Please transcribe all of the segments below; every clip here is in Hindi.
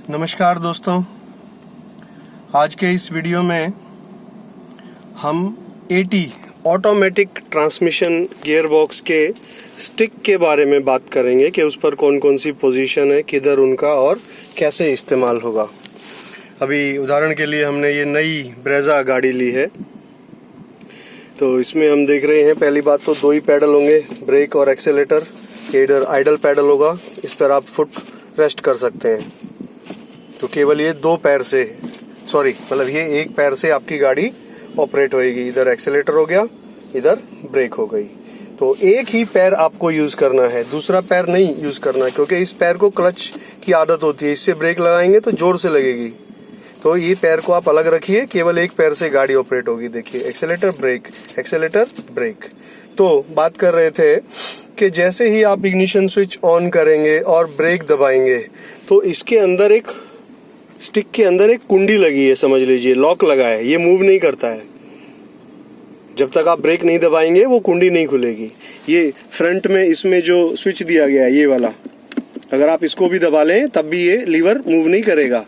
नमस्कार दोस्तों, आज के इस वीडियो में हम AT ऑटोमेटिक ट्रांसमिशन गियरबॉक्स के स्टिक के बारे में बात करेंगे कि उस पर कौन कौन सी पोजीशन है, किधर उनका और कैसे इस्तेमाल होगा। अभी उदाहरण के लिए हमने ये नई ब्रेजा गाड़ी ली है, तो इसमें हम देख रहे हैं पहली बात तो दो ही पैडल होंगे, ब्रेक और एक्सेलेटर। इधर आइडल पैडल होगा, इस पर आप फुट रेस्ट कर सकते हैं। तो केवल ये दो पैर से ये एक पैर से आपकी गाड़ी ऑपरेट होएगी। इधर एक्सेलेटर हो गया, इधर ब्रेक हो गई। तो एक ही पैर आपको यूज करना है, दूसरा पैर नहीं यूज करना है, क्योंकि इस पैर को क्लच की आदत होती है, इससे ब्रेक लगाएंगे तो जोर से लगेगी। तो ये पैर को आप अलग रखिए, केवल एक पैर से गाड़ी ऑपरेट होगी। देखिए एक्सेलेटर ब्रेक, एक्सेलेटर ब्रेक। तो बात कर रहे थे कि जैसे ही आप इग्निशन स्विच ऑन करेंगे और ब्रेक दबाएंगे तो इसके अंदर एक स्टिक के अंदर एक कुंडी लगी है, समझ लीजिए लॉक लगा है, ये मूव नहीं करता है। जब तक आप ब्रेक नहीं दबाएंगे वो कुंडी नहीं खुलेगी। ये फ्रंट में इसमें जो स्विच दिया गया है ये वाला, अगर आप इसको भी दबा लें तब भी ये लीवर मूव नहीं करेगा।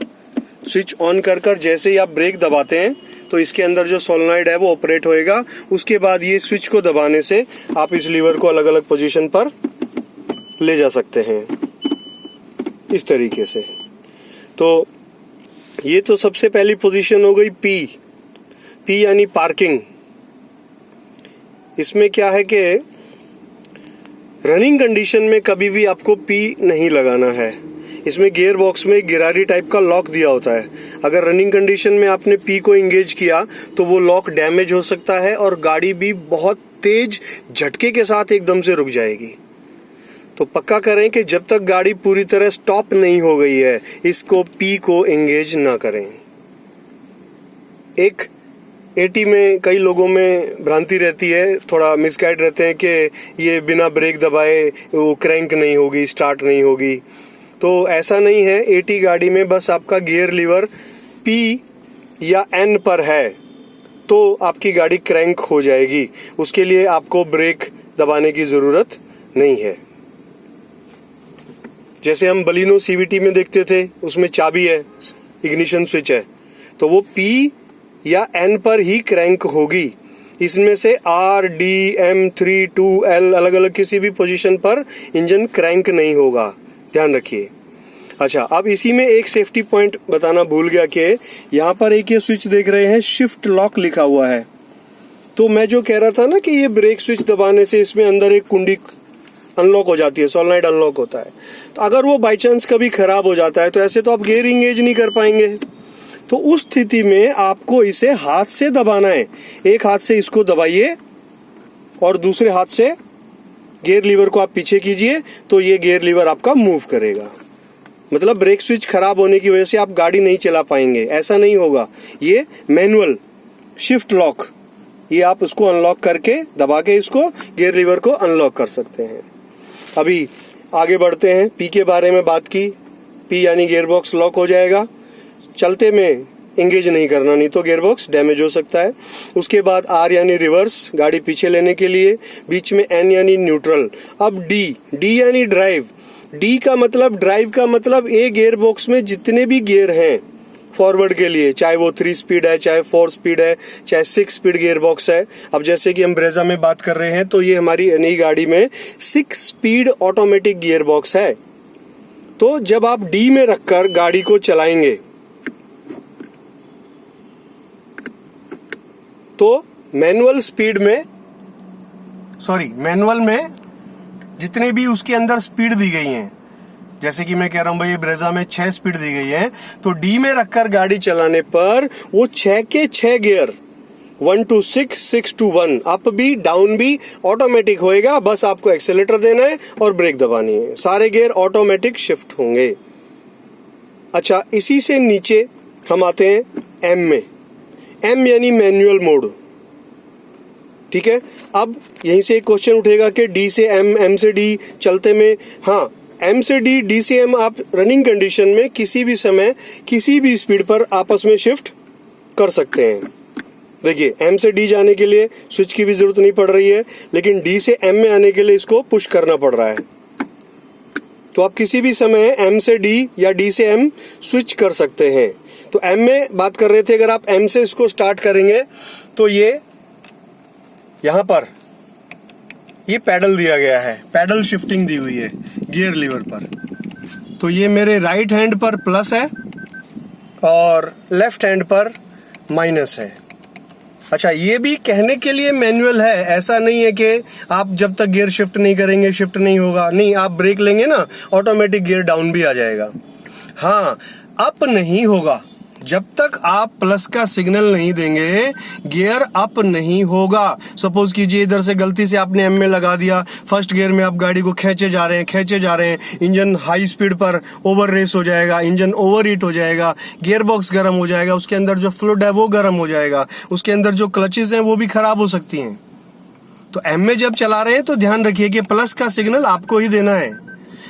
स्विच ऑन कर जैसे ही आप ब्रेक दबाते हैं तो इसके अंदर जो सोलेनॉइड है वो ऑपरेट होएगा। उसके बाद ये स्विच को दबाने से आप इस लीवर को अलग अलग पोजीशन पर ले जा सकते हैं, इस तरीके से। तो ये तो सबसे पहली पोजीशन हो गई पी यानी पार्किंग। इसमें क्या है कि रनिंग कंडीशन में कभी भी आपको पी नहीं लगाना है। इसमें गियर बॉक्स में गिरारी टाइप का लॉक दिया होता है। अगर रनिंग कंडीशन में आपने पी को एंगेज किया तो वो लॉक डैमेज हो सकता है और गाड़ी भी बहुत तेज झटके के साथ एकदम से रुक जाएगी। तो पक्का करें कि जब तक गाड़ी पूरी तरह स्टॉप नहीं हो गई है इसको पी को एंगेज ना करें। एक AT में कई लोगों में भ्रांति रहती है, थोड़ा मिसगाइड रहते हैं कि ये बिना ब्रेक दबाए वो क्रैंक नहीं होगी, स्टार्ट नहीं होगी। तो ऐसा नहीं है। AT गाड़ी में बस आपका गियर लीवर P या N पर है तो आपकी गाड़ी क्रैंक हो जाएगी, उसके लिए आपको ब्रेक दबाने की जरूरत नहीं है। जैसे हम बलिनो CVT में देखते थे, उसमें चाबी है, इग्निशन स्विच है, तो वो P या N पर ही क्रैंक होगी। इसमें से R, D, M, 3, 2, L अलग अलग किसी भी पोजीशन पर इंजन क्रैंक नहीं होगा, ध्यान रखिए। अच्छा, अब इसी में एक सेफ्टी पॉइंट बताना भूल गया कि यहाँ पर एक ये स्विच देख रहे हैं, शिफ्ट लॉक लिखा हुआ है। तो मैं जो कह रहा था ना कि ये ब्रेक स्विच दबाने से इसमें अंदर एक कुंडी अनलॉक हो जाती है, सोलेनॉइड अनलॉक होता है। तो अगर वो बाई चांस कभी खराब हो जाता है तो ऐसे तो आप गियर इंगेज नहीं कर पाएंगे। तो उस स्थिति में आपको इसे हाथ से दबाना है। एक हाथ से इसको दबाइए और दूसरे हाथ से गियर लीवर को आप पीछे कीजिए तो ये गियर लीवर आपका मूव करेगा। मतलब ब्रेक स्विच खराब होने की वजह से आप गाड़ी नहीं चला पाएंगे, ऐसा नहीं होगा। ये मैनुअल शिफ्ट लॉक, ये आप उसको अनलॉक करके दबा के इसको गियर लीवर को अनलॉक कर सकते हैं। अभी आगे बढ़ते हैं, पी के बारे में बात की। पी यानी गियर बॉक्स लॉक हो जाएगा, चलते में एंगेज नहीं करना, नहीं तो गियर बॉक्स डैमेज हो सकता है। उसके बाद R यानी रिवर्स, गाड़ी पीछे लेने के लिए। बीच में N यानी न्यूट्रल। अब D यानी ड्राइव। D का मतलब, ड्राइव का मतलब ए गियर बॉक्स में जितने भी गियर हैं फॉरवर्ड के लिए, चाहे वो 3 स्पीड है, चाहे 4 स्पीड है, चाहे 6 स्पीड गियर बॉक्स है। अब जैसे कि हम ब्रेजा में बात कर रहे हैं तो ये हमारी नई गाड़ी में 6 स्पीड ऑटोमेटिक गियर बॉक्स है। तो जब आप D में रखकर गाड़ी को चलाएंगे तो मैनुअल में जितने भी उसके अंदर स्पीड दी गई हैं, जैसे कि मैं कह रहा हूं भाई ब्रेजा में 6 स्पीड दी गई है, तो D में रखकर गाड़ी चलाने पर वो 6 के 6 गियर 1 to 6, 6 to 1 अप भी डाउन भी ऑटोमेटिक होएगा। बस आपको एक्सेलेटर देना है और ब्रेक दबानी है, सारे गियर ऑटोमेटिक शिफ्ट होंगे। अच्छा, इसी से नीचे हम आते हैं M में। M यानी मैनुअल मोड, ठीक है। अब यहीं से एक क्वेश्चन उठेगा कि D से M, M से D चलते में, हाँ M से D से M आप रनिंग कंडीशन में किसी भी समय किसी भी स्पीड पर आपस में शिफ्ट कर सकते हैं। देखिए M से D जाने के लिए स्विच की भी जरूरत नहीं पड़ रही है, लेकिन D से M में आने के लिए इसको पुश करना पड़ रहा है। तो आप किसी भी समय M से D या D से M स्विच कर सकते हैं। तो M में बात कर रहे थे, अगर आप M से इसको स्टार्ट करेंगे तो ये यहाँ पर ये पैडल दिया गया है, पैडल शिफ्टिंग दी हुई है गियर लीवर पर। तो ये मेरे राइट हैंड पर प्लस है और लेफ्ट हैंड पर माइनस है। अच्छा, ये भी कहने के लिए मैनुअल है, ऐसा नहीं है कि आप जब तक गियर शिफ्ट नहीं करेंगे शिफ्ट नहीं होगा। नहीं, आप ब्रेक लेंगे ना ऑटोमेटिक गियर डाउन भी आ जाएगा। हाँ, अप नहीं होगा, जब तक आप प्लस का सिग्नल नहीं देंगे गियर अप नहीं होगा। सपोज कीजिए इधर से गलती से आपने M में लगा दिया, फर्स्ट गियर में आप गाड़ी को खींचे जा रहे हैं, इंजन हाई स्पीड पर ओवर रेस हो जाएगा, इंजन ओवर हीट हो जाएगा, गियर बॉक्स गर्म हो जाएगा, उसके अंदर जो फ्लूइड है वो गर्म हो जाएगा, उसके अंदर जो क्लचेस हैं वो भी खराब हो सकती हैं। तो M में जब चला रहे हैं तो ध्यान रखिए कि प्लस का सिग्नल आपको ही देना है।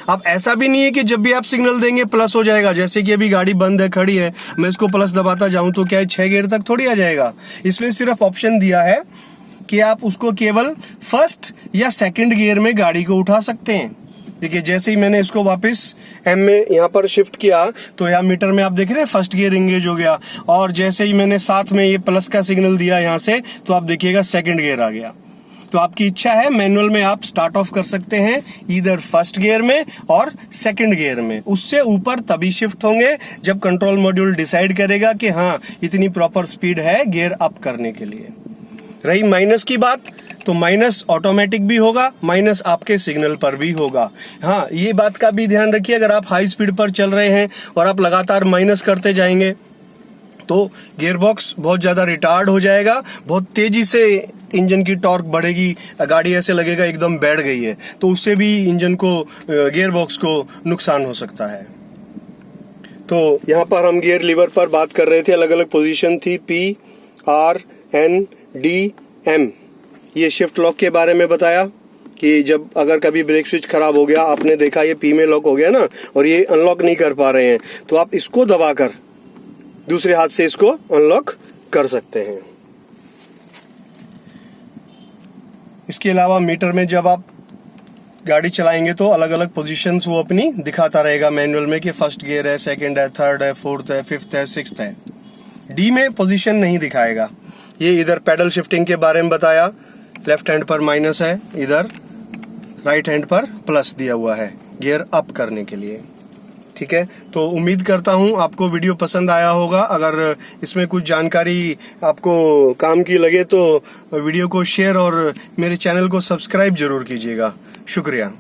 अब ऐसा भी नहीं है कि जब भी आप सिग्नल देंगे प्लस हो जाएगा। जैसे कि अभी गाड़ी बंद है, खड़ी है, मैं इसको प्लस दबाता जाऊं तो क्या है 6 गियर तक थोड़ी आ जाएगा। इसमें सिर्फ ऑप्शन दिया है कि आप उसको केवल फर्स्ट या सेकंड गियर में गाड़ी को उठा सकते हैं। देखिए, जैसे ही मैंने इसको वापस M में यहाँ पर शिफ्ट किया तो यहाँ मीटर में आप देख रहे हैं फर्स्ट गियर इंगेज हो गया, और जैसे ही मैंने साथ में ये प्लस का सिग्नल दिया यहाँ से तो आप देखिएगा सेकंड गियर आ गया। तो आपकी इच्छा है, मैनुअल में आप स्टार्ट ऑफ कर सकते हैं इधर फर्स्ट गियर में और सेकंड गियर में। उससे ऊपर तभी शिफ्ट होंगे जब कंट्रोल मॉड्यूल डिसाइड करेगा कि हाँ इतनी प्रॉपर स्पीड है गियर अप करने के लिए। रही माइनस की बात, तो माइनस ऑटोमेटिक भी होगा, माइनस आपके सिग्नल पर भी होगा। हाँ, ये बात का भी ध्यान रखिए, अगर आप हाई स्पीड पर चल रहे हैं और आप लगातार माइनस करते जाएंगे तो गियरबॉक्स बहुत ज्यादा रिटार्ड हो जाएगा, बहुत तेजी से इंजन की टॉर्क बढ़ेगी, गाड़ी ऐसे लगेगा एकदम बैठ गई है, तो उससे भी इंजन को, गियरबॉक्स को नुकसान हो सकता है। तो यहाँ पर हम गियर लीवर पर बात कर रहे थे, अलग अलग पोजीशन थी P, R, N, D, M। ये शिफ्ट लॉक के बारे में बताया कि जब अगर कभी ब्रेक स्विच खराब हो गया, आपने देखा ये P में लॉक हो गया ना और ये अनलॉक नहीं कर पा रहे हैं, तो आप इसको दबाकर दूसरे हाथ से इसको अनलॉक कर सकते हैं। इसके अलावा मीटर में जब आप गाड़ी चलाएंगे तो अलग अलग पोजीशंस वो अपनी दिखाता रहेगा मैनुअल में कि फर्स्ट गियर है, सेकंड है, थर्ड है, फोर्थ है, फिफ्थ है, सिक्स्थ है। डी में पोजीशन नहीं दिखाएगा। ये इधर पैडल शिफ्टिंग के बारे में बताया, लेफ्ट हैंड पर माइनस है, इधर राइट हैंड पर प्लस दिया हुआ है गियर अप करने के लिए। ठीक है, तो उम्मीद करता हूं आपको वीडियो पसंद आया होगा। अगर इसमें कुछ जानकारी आपको काम की लगे तो वीडियो को शेयर और मेरे चैनल को सब्सक्राइब जरूर कीजिएगा। शुक्रिया।